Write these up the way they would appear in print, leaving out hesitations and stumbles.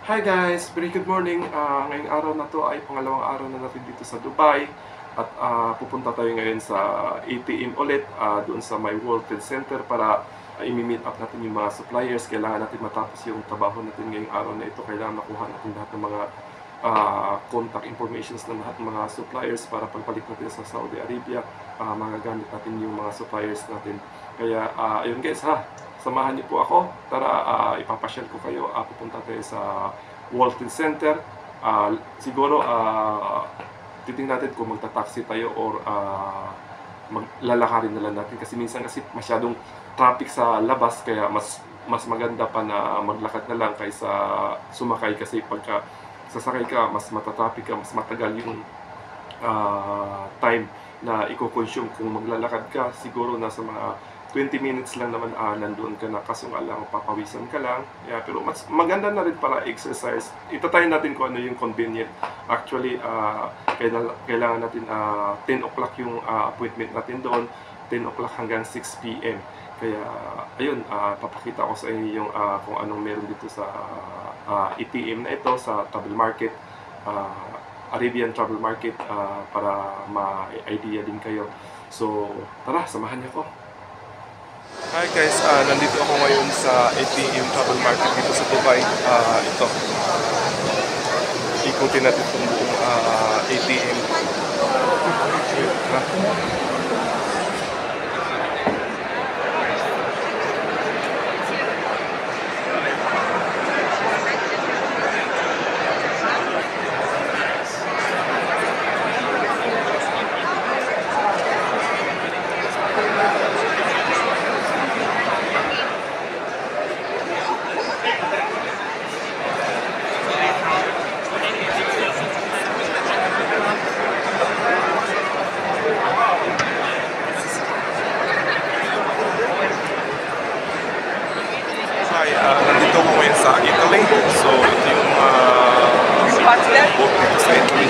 Hi guys! Very good morning! Ngayong araw na to ay pangalawang araw na natin dito sa Dubai at pupunta tayo ngayon sa ATM ulit doon sa My World Trade Center para i-meet up natin yung mga suppliers. Kailangan natin matapos yung trabaho natin ngayong araw na ito. Kailangan makuha natin lahat ng mga contact informations ng lahat ng mga suppliers para pagbalik natin sa Saudi Arabia, magagamit natin yung mga suppliers natin. Kaya ayun guys ha, samahan niyo po ako. Tara, ipapasyal ko kayo. Pupunta tayo sa World Trade Center. Siguro titingnan natin kung magta-taxi tayo or maglalakarin na lang natin kasi minsan kasi masyadong traffic sa labas, kaya mas maganda pa na maglakad na lang kaysa sumakay kasi pagka sasakay ka, mas matatraffic ka, mas matagal yung time na i-consume. Kung maglalakad ka, siguro nasa mga 20 minutes lang naman nandoon ka na, kaso nga lang papawisan ka lang. Yeah, pero mas maganda na rin para exercise. Itatry natin kung ano yung convenient. Actually, kailangan natin 10 o'clock yung appointment natin doon, 10 o'clock hanggang 6 p.m. Kaya ayun, papakita ko sa inyo yung kung anong meron dito sa ATM na ito sa travel market, Arabian Travel Market, para ma-idea din kayo. So tara, samahan niyo ko. Hi guys, nandito ako ngayon sa ATM Travel Market dito sa Dubai. Ito, ikutin natin itong buong ATM. Nandito ako ngayon sa Italy. So, ito yung book dito sa Italy.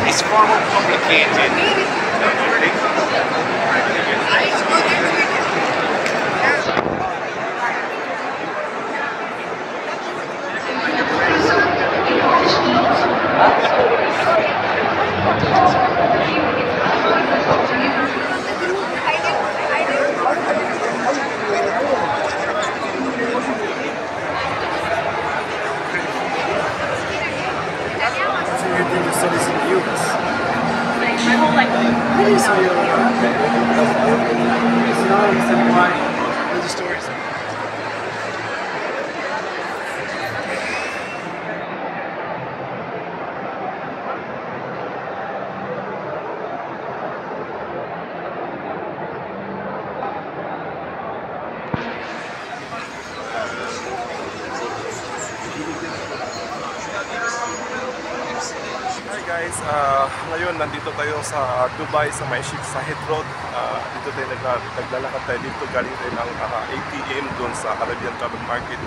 It's far more complicated. My whole life. Really? So you're it's not understand why. There's the stories. Hi guys, ngayon nandito tayo sa Dubai sa may Sheikh Zayed Road. Dito tayo naglalakad tayo dito, galing tayo ng ATM doon sa Arabian Travel Market,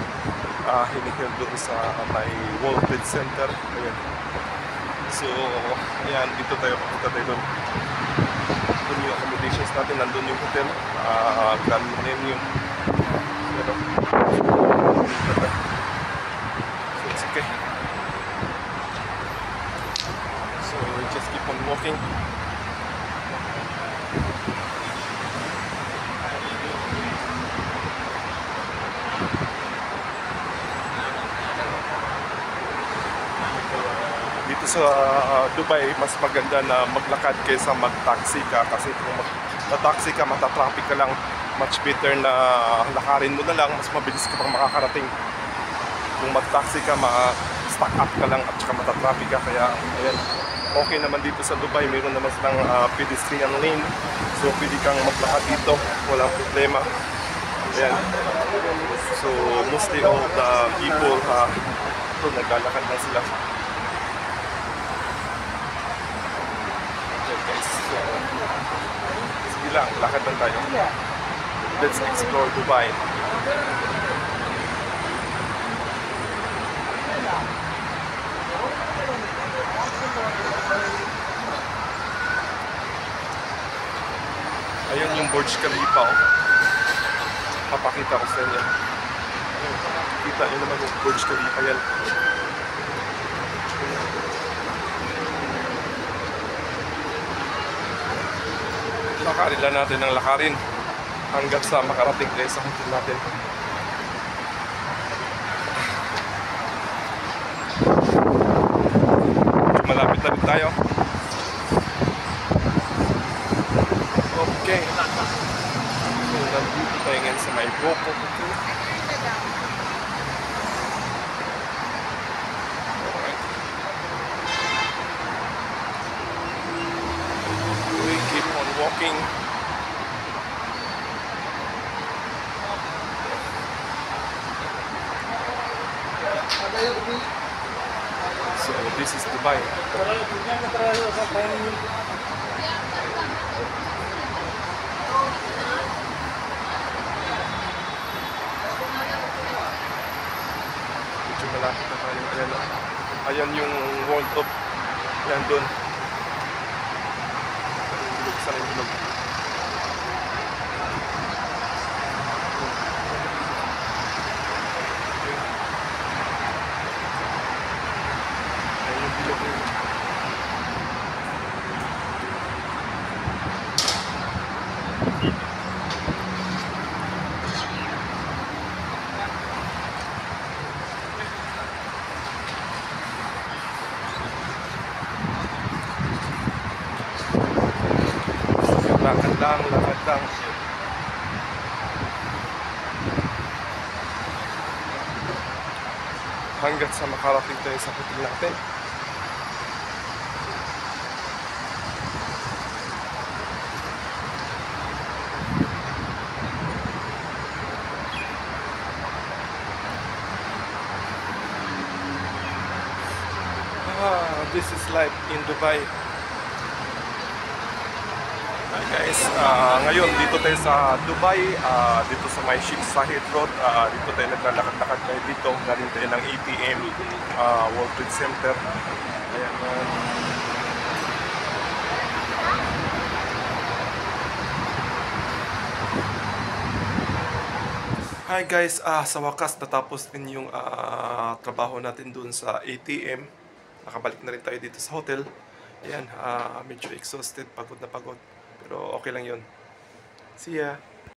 hinihil doon sa may World Trade Center. Ayan. So ayan, dito tayo, papunta tayo doon. Doon yung accommodations natin, nandun yung hotel, Grand Millennium. Pero so it's okay. So we just keep on walking. sa Dubai, mas maganda na maglakad kaysa mag-taxi ka. Kasi kung mag-taxi ka, matatraffic ka lang. Much better na lakarin mo na lang, mas mabilis ka pang makakarating. Kung mag-taxi ka, ma-stack up ka lang at saka matatraffic ka. Kaya ayan, okay naman dito sa Dubai, mayroon naman silang pedestrian lane. So pwede kang maglakad dito, walang problema. Ayan. So mostly all the people ito, naglalakad lang sila. Okay guys, so sige lang, lakad lang tayo. Let's explore Dubai. Ayun yung Burj Khalifa, oh. Papakita ko sa inyo. Kita nyo naman yung Burj Khalifa yan. Lakarin lang natin ang lakarin hanggang sa makarating tayo sa hotel natin. Malapit na rin tayo. Okay. So, nandito tayo ngayon sa may Boko. Alright. We keep on walking. So, this is Dubai. Malapit na tayo. Ayan, ayan yung World of. Ayan doon. Bilog, sana yung bilog. Ayan yung bilog. Lakad lang. Hanggat sa makarating tayo sa hotel natin. This is life in Dubai. Guys, ngayon dito tayo sa Dubai, dito sa may Sheikh Zayed Road, dito tayo naglalakad-lakad tayo dito, galing tayo ng ATM, World Trade Center. Ayan. Hi guys, sa wakas natapos din yung trabaho natin dun sa ATM. Nakabalik na rin tayo dito sa hotel. Ayan, medyo exhausted, pagod na pagod. Pero okay lang yun. See ya!